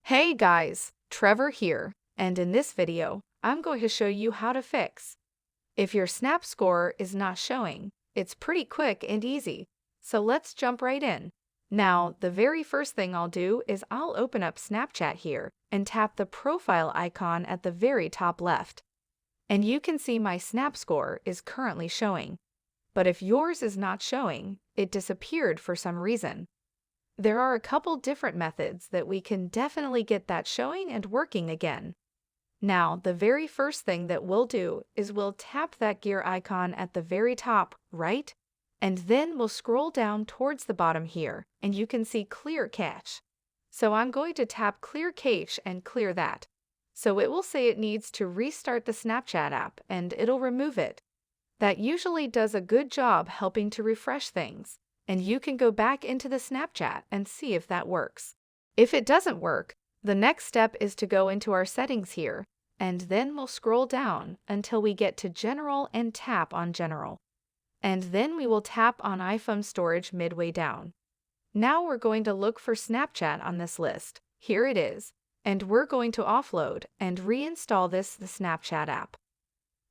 Hey guys, Trevor here, and in this video, I'm going to show you how to fix if your Snap score is not showing. It's pretty quick and easy, so let's jump right in. Now, the very first thing I'll do is I'll open up Snapchat here and tap the profile icon at the very top left. And you can see my Snap score is currently showing. But if yours is not showing, it disappeared for some reason. There are a couple different methods that we can definitely get that showing and working again. Now, the very first thing that we'll do is we'll tap that gear icon at the very top, right? And then we'll scroll down towards the bottom here, and you can see Clear Cache. So I'm going to tap Clear Cache and clear that. So it will say it needs to restart the Snapchat app, and it'll remove it. That usually does a good job helping to refresh things. And you can go back into the Snapchat and see if that works. If it doesn't work, the next step is to go into our settings here, and then we'll scroll down until we get to General and tap on General. And then we will tap on iPhone storage midway down. Now we're going to look for Snapchat on this list. Here it is. And we're going to offload and reinstall the Snapchat app.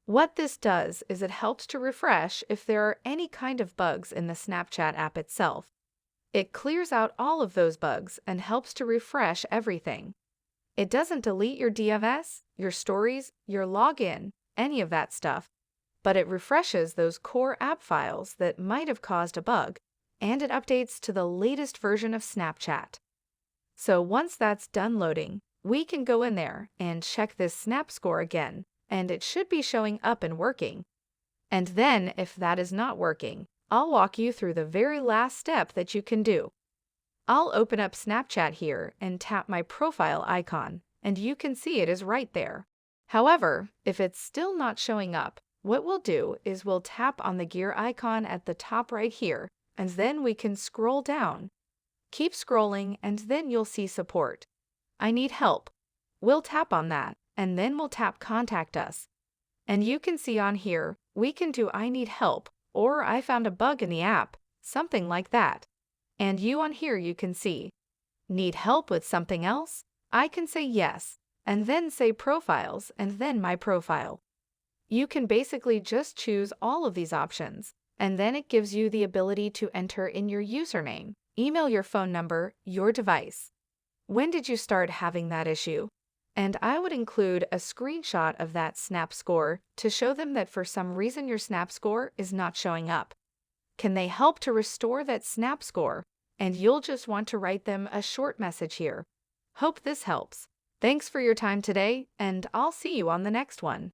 What this does is it helps to refresh if there are any kind of bugs in the Snapchat app itself. It clears out all of those bugs and helps to refresh everything. It doesn't delete your DFS, your stories, your login, any of that stuff, but it refreshes those core app files that might have caused a bug, and it updates to the latest version of Snapchat. So once that's done loading, we can go in there and check this Snap score again, and it should be showing up and working. And then, if that is not working, I'll walk you through the very last step that you can do. I'll open up Snapchat here and tap my profile icon, and you can see it is right there. However, if it's still not showing up, what we'll do is we'll tap on the gear icon at the top right here, and then we can scroll down. Keep scrolling, and then you'll see support. I need help. We'll tap on that, and then we'll tap Contact Us. And you can see on here, we can do I need help, or I found a bug in the app, something like that. And you on here you can see, need help with something else? I can say yes, and then say profiles, and then my profile. You can basically just choose all of these options, and then it gives you the ability to enter in your username, email, your phone number, your device. When did you start having that issue? And I would include a screenshot of that Snap score to show them that for some reason your Snap score is not showing up. Can they help to restore that Snap score? And you'll just want to write them a short message here. Hope this helps. Thanks for your time today, and I'll see you on the next one.